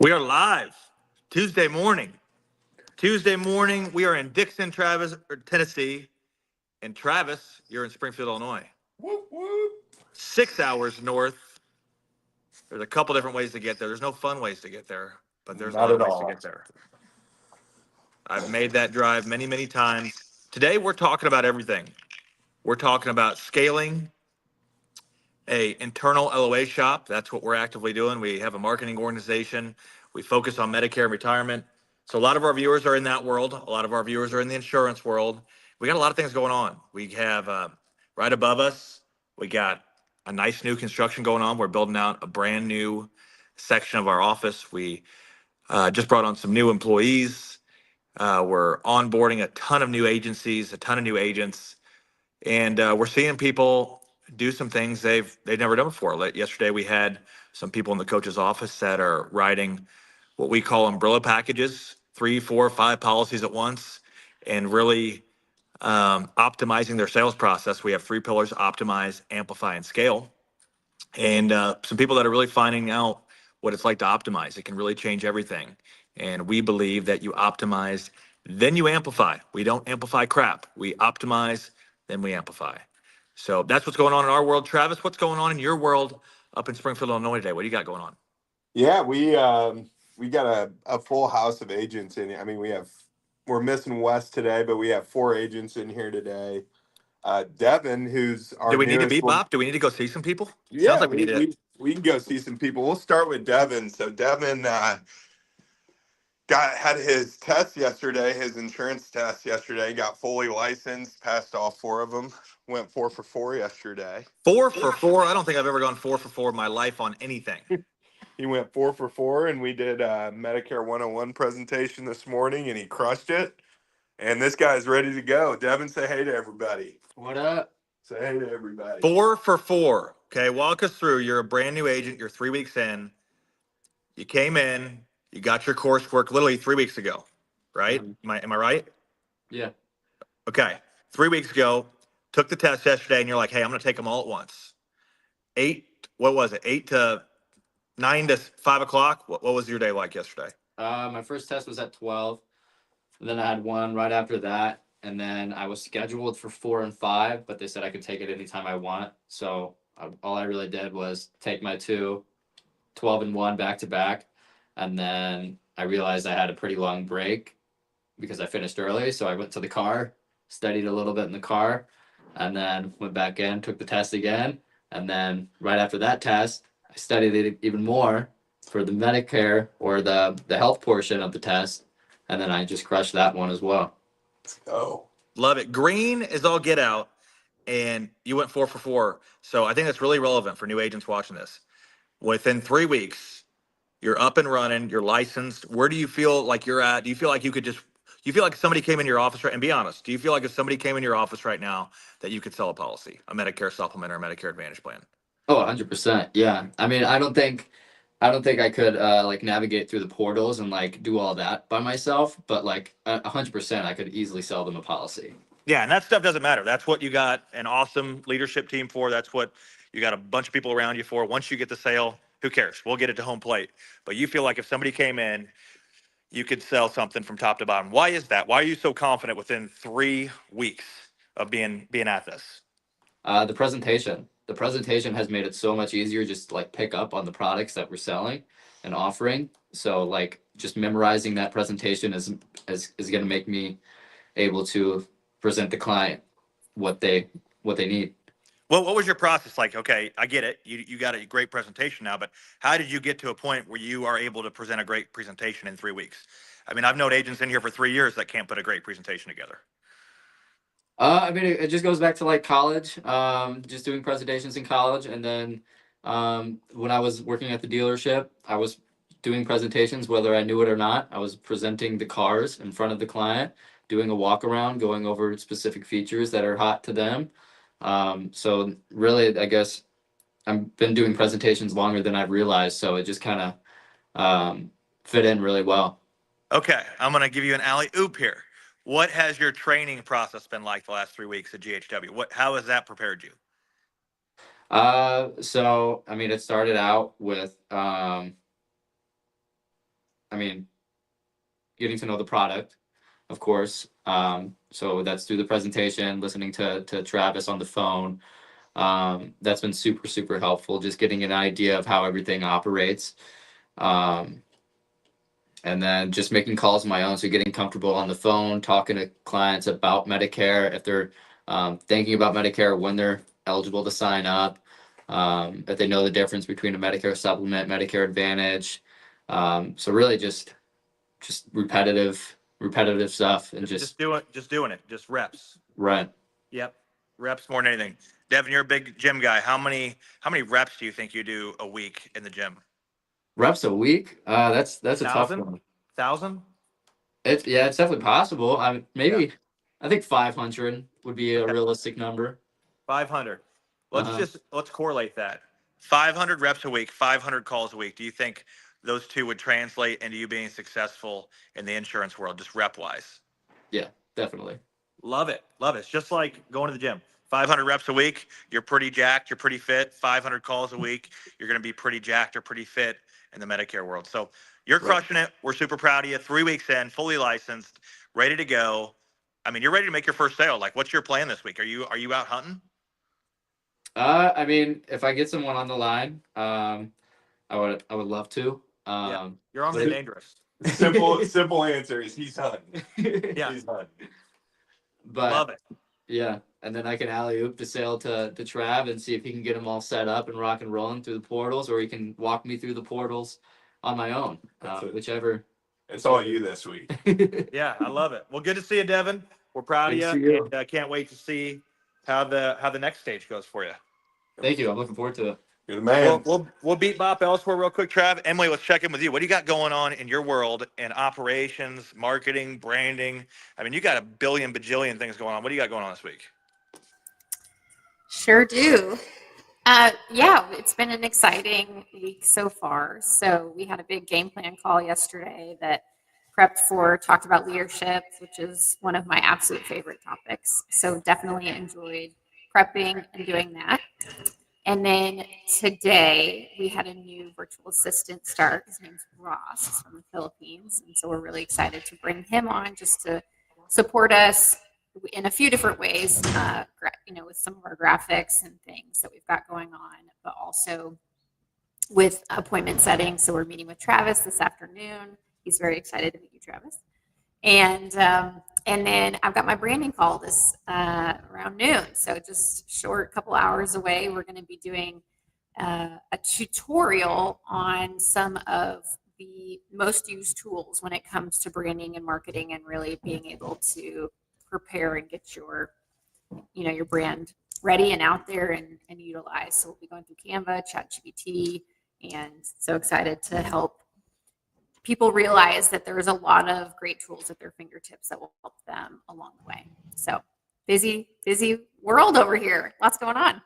We are live Tuesday morning. Tuesday morning, we are in Dixon, Tennessee. And Travis, you're in Springfield, Illinois. Whoop, whoop. 6 hours north. There's a couple different ways to get there. There's no fun ways to get there, but there's a Not lot of at ways to all. get there. I've made that drive many, many times. Today, we're talking about everything. We're talking about scaling a internal LOA shop. That's what we're actively doing. We have a marketing organization. We focus on Medicare and retirement. So a lot of our viewers are in that world. A lot of our viewers are in the insurance world. We got a lot of things going on. We have right above us, we got a nice new construction going on. We're building out a brand new section of our office. We just brought on some new employees. We're onboarding a ton of new agencies, a ton of new agents, and we're seeing people do some things they've never done before. Like yesterday, we had some people in the coach's office that are writing what we call umbrella packages, 3, 4, 5 policies at once, and really optimizing their sales process. We have 3 pillars: optimize, amplify, and scale. And some people that are really finding out what it's like to optimize. It can really change everything. And we believe that you optimize, then you amplify. We don't amplify crap. We optimize, then we amplify. So that's what's going on in our world. Travis, what's going on in your world up in Springfield, Illinois today? What do you got going on? Yeah, we got a full house of agents in. I mean, we're missing Wes today, but we have 4 agents in here today. Devin, who's our Do we need to newest one. bebop? Do we need to go see some people? Sounds Yeah, like we need we to. we we can go see some people. We'll start with Devin. So Devin had his test yesterday, his insurance test yesterday. Got fully licensed, passed all 4 of them. Went 4 for 4 yesterday. 4 for 4. I don't think I've ever gone 4 for 4 in my life on anything. He went 4 for 4, and we did a Medicare 101 presentation this morning, and he crushed it. And this guy's ready to go. Devin, say hey to everybody. What up? Say hey to everybody. 4 for 4. Okay, walk us through. You're a brand new agent. You're 3 weeks in. You came in. You got your coursework literally 3 weeks ago, right? Mhm. Am I right? Yeah. Okay, 3 weeks ago. Took the test yesterday, and you're like, "Hey, I'm going to take them all at once." Eight. What was it? 8 to 9 to 5 o'clock. What was your day like yesterday? My first test was at 12. And then I had one right after that. And then I was scheduled for 4 and 5, but they said I could take it anytime I want. So all I really did was take my 12 and 1 back to back. And then I realized I had a pretty long break because I finished early. So I went to the car, studied a little bit in the car, and then went back in, took the test again. And then right after that test, I studied it even more for the Medicare or the health portion of the test. And then I just crushed that one as well. Oh, Love it. Green is all get out, and you went 4 for 4. So I think that's really relevant for new agents watching this. Within 3 weeks, you're up and running. You're licensed. Where do you feel like you're at? Do you feel like you could just? Do you feel like if somebody came in your office right? And be honest. Do you feel like if somebody came in your office right now that you could sell a policy, a Medicare supplement or a Medicare Advantage plan? Oh, 100%. Yeah. I mean, I don't think I could like navigate through the portals and like do all that by myself, but like 100% I could easily sell them a policy. Yeah, and that stuff doesn't matter. That's what you got an awesome leadership team for. That's what you got a bunch of people around you for. Once you get the sale, who cares? We'll get it to home plate. But you feel like if somebody came in, you could sell something from top to bottom. Why is that? Why are you so confident within 3 weeks of being at this? The presentation has made it so much easier just to like pick up on the products that we're selling and offering. So like just memorizing that presentation is going to make me able to present the client what they need. Well, what was your process like? Okay, I get it. You got a great presentation now, but how did you get to a point where you are able to present a great presentation in 3 weeks? I mean, I've known agents in here for 3 years that can't put a great presentation together. I mean, it just goes back to like college, just doing presentations in college. And then when I was working at the dealership, I was doing presentations, whether I knew it or not. I was presenting the cars in front of the client, doing a walk around, going over specific features that are hot to them. So really, I guess I've been doing presentations longer than I've realized. So it just kind of fit in really well. Okay, I'm going to give you an alley oop here. What has your training process been like the last 3 weeks at GHW? How has that prepared you? So I mean, it started out with I mean, getting to know the product, of course. So that's through the presentation, listening to Travis on the phone. That's been super, super helpful, just getting an idea of how everything operates. Um, and then just making calls of my own. So getting comfortable on the phone, talking to clients about Medicare, if they're thinking about Medicare, when they're eligible to sign up, if they know the difference between a Medicare supplement, Medicare Advantage. So really just repetitive stuff, and Just doing it, just reps. right. Yep, reps more than anything. Devin, you're a big gym guy. How many reps do you think you do a week in the gym? Reps a week. That's a tough 1,000? one. 1,000? It's definitely possible. Yeah. Maybe I think 500 would be a Okay. realistic number. 500. Uh-huh. Let's correlate that. 500 reps a week, 500 calls a week. Do you think those two would translate into you being successful in the insurance world, just rep wise? Yeah, definitely. Love it. Love it. It's just like going to the gym. 500 reps a week, you're pretty jacked, you're pretty fit. 500 calls a week, you're going to be pretty jacked or pretty fit in the Medicare world. So you're Right. crushing it. We're super proud of you. 3 weeks in, fully licensed, ready to go. I mean, you're ready to make your first sale. Like, what's your plan this week? Are you out hunting? I mean, if I get someone on the line, I would love to. Yeah. You're on the But dangerous. Simple answer is he's hunting. Yeah. He's hunting. but Love it. yeah, and then I can alley oop the sale to Trav and see if he can get them all set up and rock and rolling through the portals, or he can walk me through the portals on my own, whichever. It's all you this week. Yeah, I love it. Well, good to see you, Devin. We're proud Thanks of to you, you. and I can't wait to see how the next stage goes for you. Thank you. I'm looking forward to it. You're the man. We'll beat Bop elsewhere real quick, Trav. Emily, let's check in with you. What do you got going on in your world in operations, marketing, branding? I mean, you got a billion bajillion things going on. What do you got going on this week? Sure do. Yeah, it's been an exciting week so far. So we had a big game plan call yesterday that talked about leadership, which is one of my absolute favorite topics. So definitely enjoyed prepping and doing that. And then today we had a new virtual assistant start. His name's Ross. He's from the Philippines. And so we're really excited to bring him on just to support us in a few different ways, with some of our graphics and things that we've got going on, but also with appointment setting. So we're meeting with Travis this afternoon. He's very excited to meet you, Travis. And then I've got my branding call this around noon. So just short couple hours away, we're going to be doing a tutorial on some of the most used tools when it comes to branding and marketing, and really being able to prepare and get your brand ready and out there and utilize. So we'll be going through Canva, ChatGPT, and so excited to help people realize that there's a lot of great tools at their fingertips that will help them along the way. So busy world over here. Lots going on.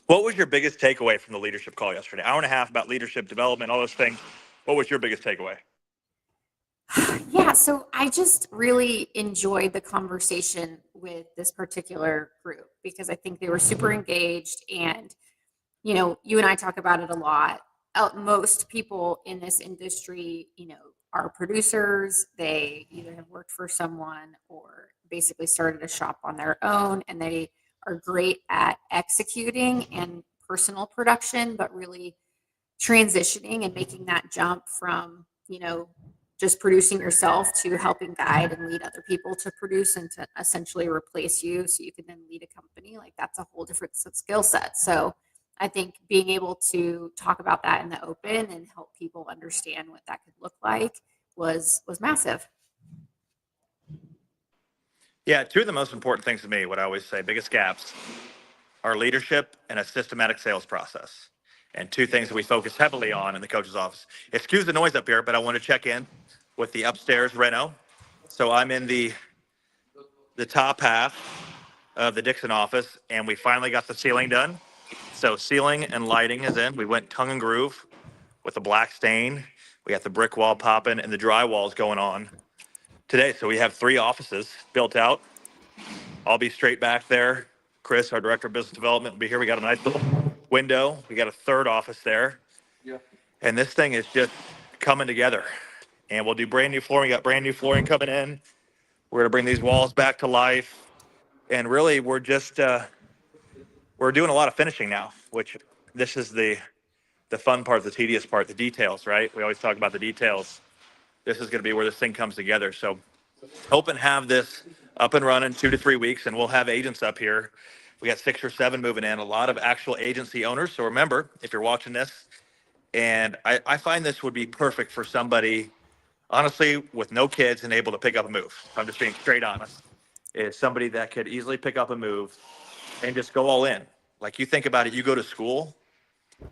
What was your biggest takeaway from the leadership call yesterday? Hour and a half about leadership development, all those things. What was your biggest takeaway? Yeah, so I just really enjoyed the conversation with this particular group because I think they were super engaged, and you and I talk about it a lot. Most people in this industry, are producers. They either have worked for someone or basically started a shop on their own, and they are great at executing and personal production, but really transitioning and making that jump from, just producing yourself to helping guide and lead other people to produce and to essentially replace you so you can then lead a company. Like, that's a whole different skill set. So I think being able to talk about that in the open and help people understand what that could look like was massive. Yeah, two of the most important things to me, what I always say, biggest gaps, are leadership and a systematic sales process. And two things that we focus heavily on in the coach's office. Excuse the noise up here, but I want to check in with the upstairs reno. So I'm in the top half of the Dixon office, and we finally got the ceiling done. So ceiling and lighting is in. We went tongue and groove with the black stain. We got the brick wall popping and the drywall's going on today. So we have 3 offices built out. I'll be straight back there. Chris, our director of business development, will be here. We got a nice little window. We got a 3rd office there. Yeah. And this thing is just coming together. And we'll do brand new flooring. We got brand new flooring coming in. We're going to bring these walls back to life. And really, we're just we're doing a lot of finishing now, which this is the fun part, the tedious part, the details, right? We always talk about the details. This is going to be where this thing comes together. So hope and have this up and running 2 to 3 weeks, and we'll have agents up here. We got 6 or 7 moving in, a lot of actual agency owners. So remember, if you're watching this, and I find this would be perfect for somebody, honestly, with no kids and able to pick up and move. I'm just being straight honest. Is somebody that could easily pick up and move and just go all in. Like you think about it, you go to school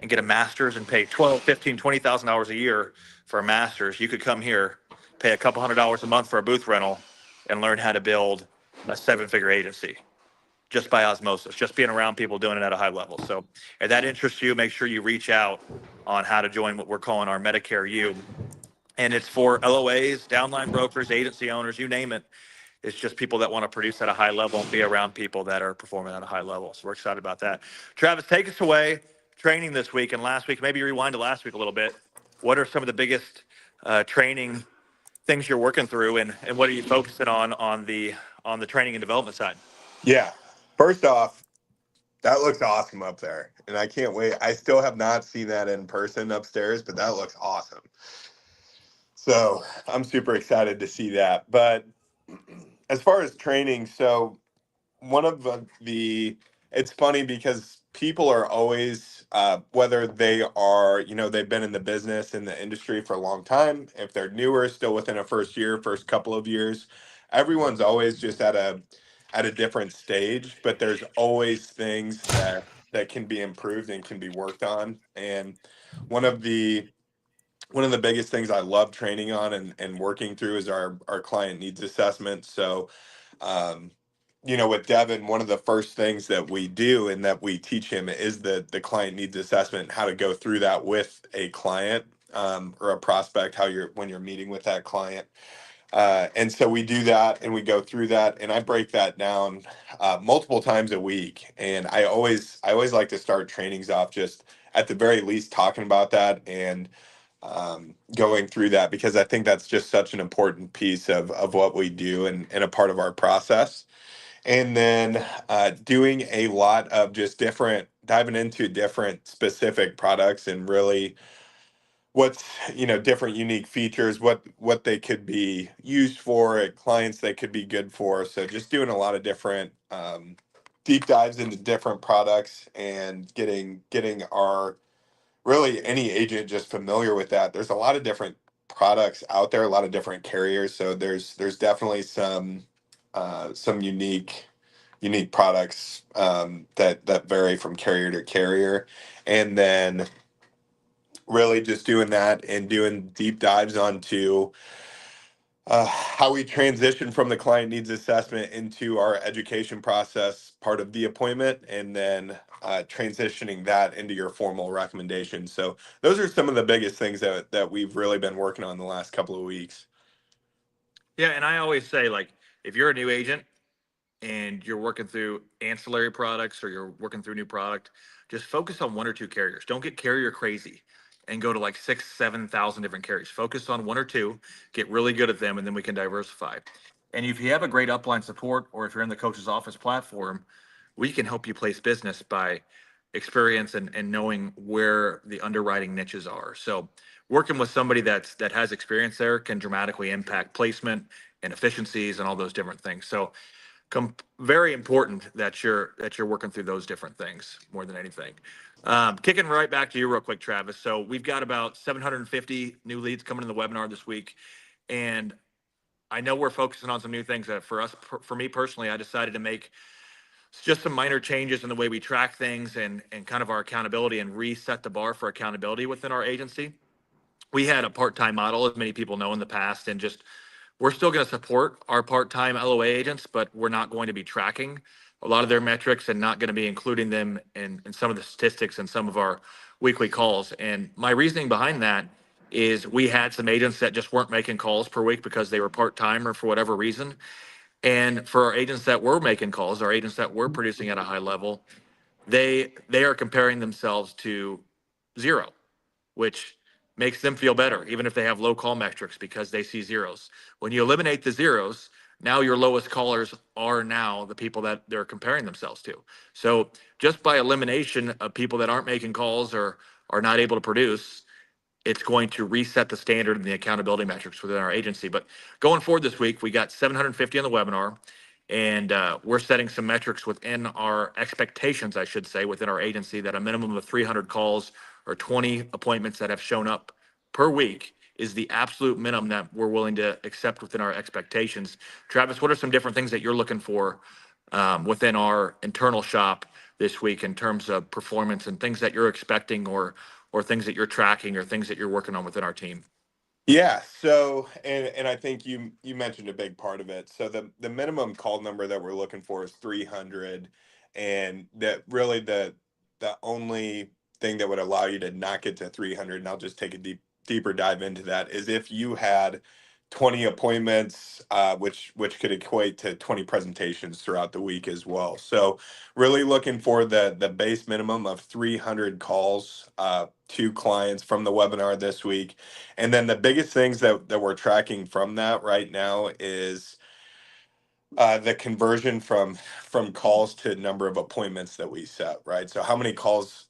and get a master's and pay 12, 15, $20,000 a year for a master's. You could come here, pay a couple $100 a month for a booth rental and learn how to build a 7-figure agency just by osmosis, just being around people doing it at a high level. So if that interests you, make sure you reach out on how to join what we're calling our Medicare U. And it's for LOAs, downline brokers, agency owners, you name it. It's just people that want to produce at a high level and be around people that are performing at a high level. So we're excited about that. Travis, take us away. Training this week and last week, maybe rewind to last week a little bit. What are some of the biggest training things you're working through, and what are you focusing on the training and development side? Yeah. First off, that looks awesome up there, and I can't wait. I still have not seen that in person upstairs, but that looks awesome. So I'm super excited to see that. But as far as training, so one of it's funny because people are always, whether they are, they've been in the business, in the industry for a long time, if they're newer, still within a first couple of years, everyone's always just at a different stage, but there's always things that can be improved and can be worked on. And one of the biggest things I love training on and working through is our client needs assessment. So um, with Devin, one of the first things that we do and that we teach him is the client needs assessment, how to go through that with a client, or a prospect, when you're meeting with that client. And so we do that and we go through that, and I break that down multiple times a week. And I always like to start trainings off just at the very least talking about that and going through that, because I think that's just such an important piece of what we do and a part of our process. And then doing a lot of just diving into different specific products and really what's different unique features, what they could be used for, at clients they could be good for. So just doing a lot of different deep dives into different products and getting our really any agent just familiar with that. There's a lot of different products out there, a lot of different carriers. So there's definitely some unique products that vary from carrier to carrier. And then really just doing that and doing deep dives onto how we transition from the client needs assessment into our education process part of the appointment, and then transitioning that into your formal recommendation. So those are some of the biggest things that we've really been working on the last couple of weeks. Yeah, and I always say, like, if you're a new agent and you're working through ancillary products or you're working through a new product, just focus on 1 or 2 carriers. Don't get carrier crazy and go to like 6, 7,000 different carriers. Focus on 1 or 2, get really good at them, and then we can diversify. And if you have a great upline support, or if you're in the coach's office platform, we can help you place business by experience and knowing where the underwriting niches are. So working with somebody that has experience there can dramatically impact placement and efficiencies and all those different things. So very important that you're working through those different things more than anything. Kicking right back to you real quick, Travis. So we've got about 750 new leads coming in the webinar this week, and I know we're focusing on some new things that for me personally, I decided to make just some minor changes in the way we track things and kind of our accountability, and reset the bar for accountability within our agency. We had a part-time model, as many people know, in the past, and just we're still going to support our part-time LOA agents, but we're not going to be tracking a lot of their metrics and not going to be including them in some of the statistics and some of our weekly calls. And my reasoning behind that is we had some agents that just weren't making calls per week because they were part-time or for whatever reason. And for our agents that were making calls, our agents that were producing at a high level, they are comparing themselves to zero, which makes them feel better, even if they have low call metrics because they see zeros. When you eliminate the zeros, now your lowest callers are now the people that they're comparing themselves to. So just by elimination of people that aren't making calls or are not able to produce, it's going to reset the standard and the accountability metrics within our agency. But going forward this week, we got 750 on the webinar, and we're setting some metrics within our expectations, I should say, within our agency that a minimum of 300 calls or 20 appointments that have shown up per week is the absolute minimum that we're willing to accept within our expectations. Travis, what are some different things that you're looking for within our internal shop this week in terms of performance and things that you're expecting or things that you're tracking or things that you're working on within our team? Yeah, so and I think you mentioned a big part of it. So the minimum call number that we're looking for is 300, and that really the only thing that would allow you to not get to 300, and I'll just take a deeper dive into that, is if you had 20 appointments, which could equate to 20 presentations throughout the week as well. So really looking for the base minimum of 300 calls to clients from the webinar this week. And then the biggest things that we're tracking from that right now is the conversion from calls to number of appointments that we set, right? So how many calls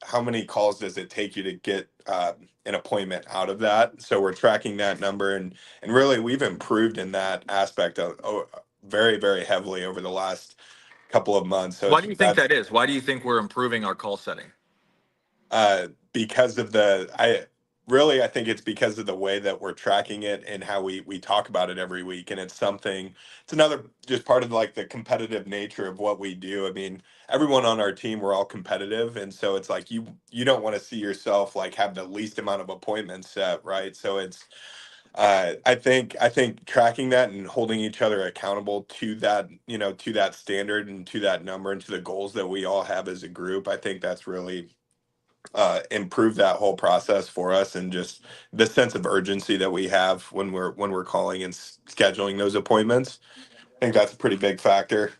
does it take you to get an appointment out of that? So we're tracking that number, and really we've improved in that aspect very, very heavily over the last couple of months. So Why it's do you think that's that is? Why do you think we're improving our call setting? because of I think it's because of the way that we're tracking it and how we talk about it every week. And it's another just part of like the competitive nature of what we do. I mean, everyone on our team, we're all competitive. And so it's like you don't want to see yourself like have the least amount of appointments set, right? So it's I think tracking that and holding each other accountable to that, to that standard and to that number and to the goals that we all have as a group, I think that's really improve that whole process for us, and just the sense of urgency that we have when we're calling and scheduling those appointments. I think that's a pretty big factor.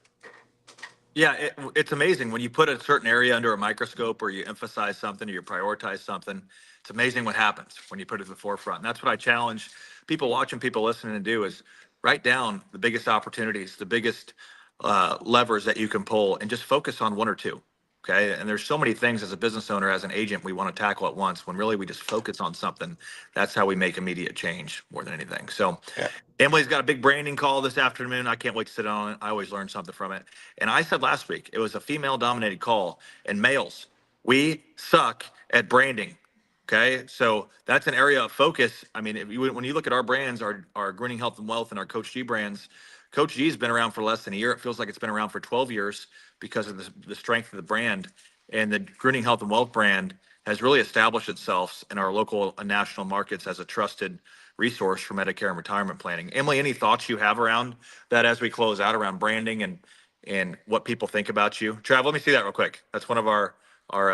Yeah, it's amazing when you put a certain area under a microscope or you emphasize something or you prioritize something. It's amazing what happens when you put it at the forefront. And that's what I challenge people watching, people listening to do is write down the biggest opportunities, the biggest levers that you can pull, and just focus on one or two. Okay. And there's so many things as a business owner, as an agent, we want to tackle at once when really we just focus on something. That's how we make immediate change more than anything. So Yeah. Emily's got a big branding call this afternoon. I can't wait to sit on it. I always learn something from it. And I said last week, it was a female dominated call, and males, we suck at branding. Okay. So that's an area of focus. I mean, when you look at our brands, our Greening Health and Wealth and our Coach G brands, Coach G has been around for less than a year. It feels like it's been around for 12 years because of the strength of the brand. And the Greening Health and Wealth brand has really established itself in our local and national markets as a trusted resource for Medicare and retirement planning. Emily, any thoughts you have around that as we close out around branding and what people think about you? Trav, let me see that real quick. That's one of our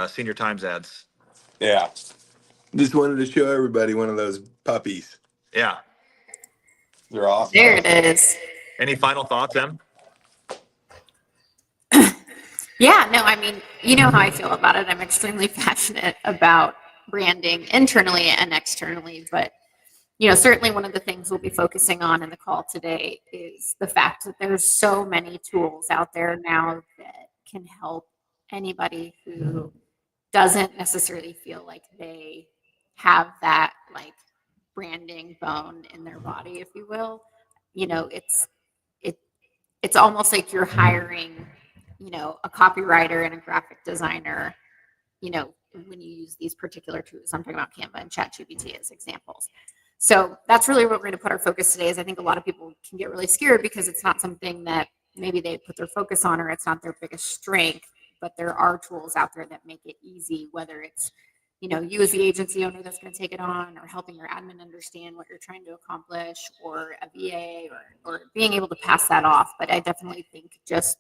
Senior Times ads. Yeah. Just wanted to show everybody one of those puppies. Yeah. They're awesome. There it is. Any final thoughts, Em? Yeah, no, I mean, you know how I feel about it. I'm extremely passionate about branding internally and externally, but certainly one of the things we'll be focusing on in the call today is the fact that there's so many tools out there now that can help anybody who doesn't necessarily feel like they have that like branding bone in their body, if you will. It's almost like you're hiring, a copywriter and a graphic designer, when you use these particular tools. I'm talking about Canva and ChatGPT as examples. So that's really what we're going to put our focus today is I think a lot of people can get really scared because it's not something that maybe they put their focus on or it's not their biggest strength, but there are tools out there that make it easy, whether it's, you as the agency owner that's going to take it on or helping your admin understand what you're trying to accomplish or a VA or being able to pass that off. But I definitely think just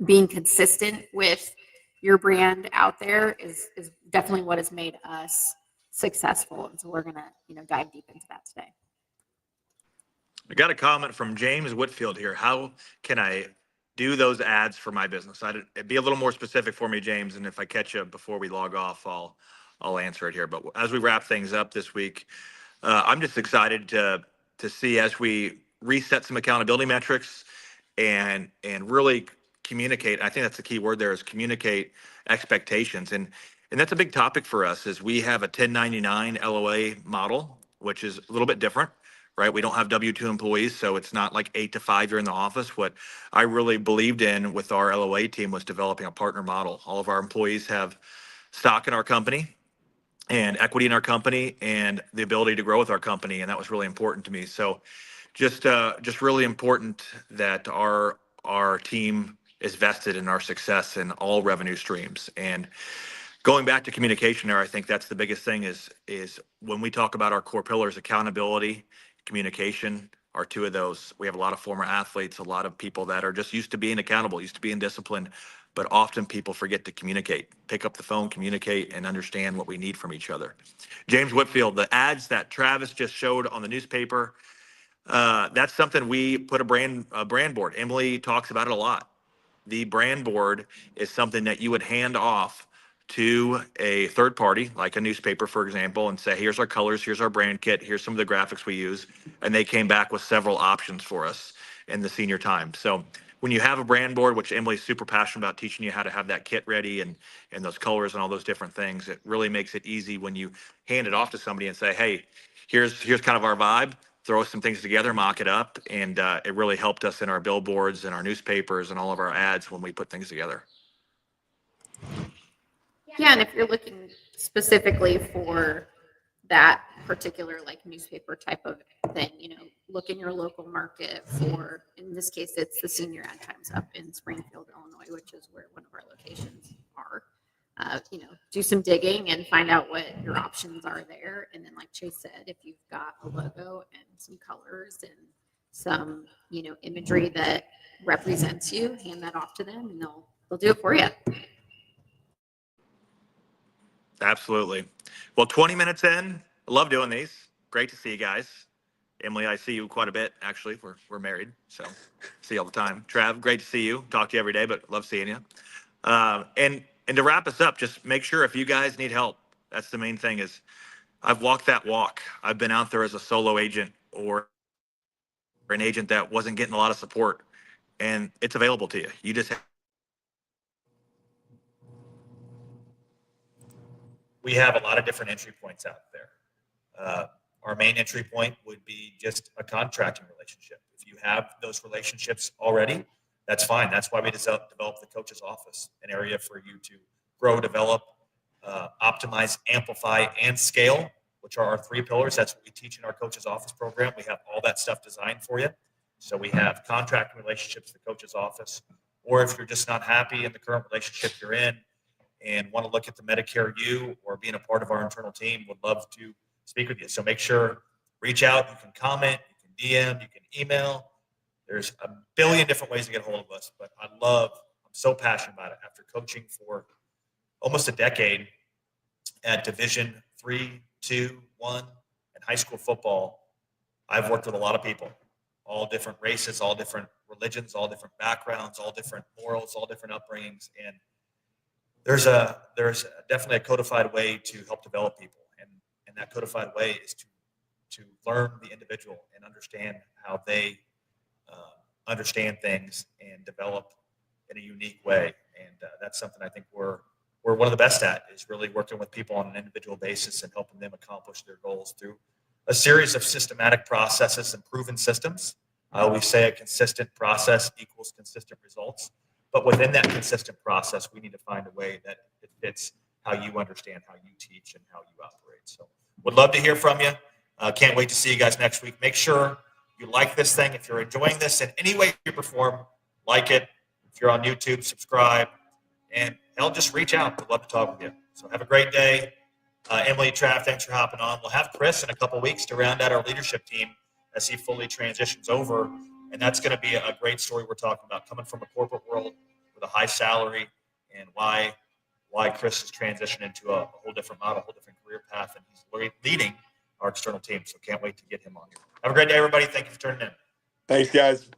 being consistent with your brand out there is definitely what has made us successful. And so we're going to, dive deep into that today. I got a comment from James Whitfield here. How can I do those ads for my business? Be a little more specific for me, James. And if I catch you before we log off, I'll I'll answer it here. But as we wrap things up this week, I'm just excited to see as we reset some accountability metrics and really communicate. I think that's the key word there is communicate expectations. And that's a big topic for us is we have a 1099 LOA model, which is a little bit different, right? We don't have W-2 employees, so it's not like 8 to 5 you're in the office. What I really believed in with our LOA team was developing a partner model. All of our employees have stock in our company and equity in our company and the ability to grow with our company, and that was really important to me. So just really important that our team is vested in our success in all revenue streams. And going back to communication there, I think that's the biggest thing is when we talk about our core pillars, accountability, communication are two of those. We have a lot of former athletes, a lot of people that are just used to being accountable, used to being disciplined, but often people forget to communicate, pick up the phone, communicate, and understand what we need from each other. James Whitfield, the ads that Travis just showed on the newspaper, that's something we put a brand board. Emily talks about it a lot. The brand board is something that you would hand off to a third party, like a newspaper, for example, and say, here's our colors, here's our brand kit, here's some of the graphics we use. And they came back with several options for us in the senior time. So when you have a brand board, which Emily's super passionate about teaching you how to have that kit ready and those colors and all those different things, it really makes it easy when you hand it off to somebody and say, hey, here's kind of our vibe, throw some things together, mock it up. And it really helped us in our billboards and our newspapers and all of our ads when we put things together. Yeah, and if you're looking specifically for that particular like newspaper type of thing, look in your local market for, in this case, it's the Senior Ad Times up in Springfield, Illinois, which is where one of our locations are. Do some digging and find out what your options are there. And then like Chase said, if you've got a logo and some colors and some, imagery that represents you, hand that off to them and they'll do it for you. Absolutely. Well, 20 minutes in, I love doing these. Great to see you guys. Emily, I see you quite a bit, actually. We're married, so see you all the time. Trav, great to see you. Talk to you every day, but love seeing you. And to wrap us up, just make sure if you guys need help, that's the main thing is I've walked that walk. I've been out there as a solo agent or an agent that wasn't getting a lot of support, and it's available to you. You just we have a lot of different entry points out there. Our main entry point would be just a contracting relationship. If you have those relationships already, that's fine. That's why we developed the coach's office, an area for you to grow, develop, optimize, amplify, and scale, which are our 3 pillars. That's what we teach in our coach's office program. We have all that stuff designed for you. So we have contracting relationships, the coach's office, or if you're just not happy in the current relationship you're in and want to look at the Medicare U or being a part of our internal team, would love to speak with you. So make sure, reach out. You can comment, you can DM, you can email. There's a billion different ways to get a hold of us, but I'm so passionate about it. After coaching for almost a decade at Division 3, 2, 1, and high school football, I've worked with a lot of people, all different races, all different religions, all different backgrounds, all different morals, all different upbringings. And there's definitely a codified way to help develop people. And that codified way is to learn the individual and understand how they understand things and develop in a unique way. And that's something I think we're one of the best at, is really working with people on an individual basis and helping them accomplish their goals through a series of systematic processes and proven systems. I always say a consistent process equals consistent results. But within that consistent process, we need to find a way that it fits how you understand, how you teach, and how you operate. So would love to hear from you. Can't wait to see you guys next week. Make sure you like this thing. If you're enjoying this in any way, shape, or form, like it. If you're on YouTube, subscribe. And hell, just reach out. We'd love to talk with you. So have a great day. Emily, Trav, thanks for hopping on. We'll have Chris in a couple of weeks to round out our leadership team as he fully transitions over. And that's going to be a great story we're talking about, coming from a corporate world with a high salary, and why Chris has transitioned into a whole different model, a whole different career path, and he's leading our external team. So can't wait to get him on here. Have a great day, everybody. Thank you for tuning in. Thanks, guys.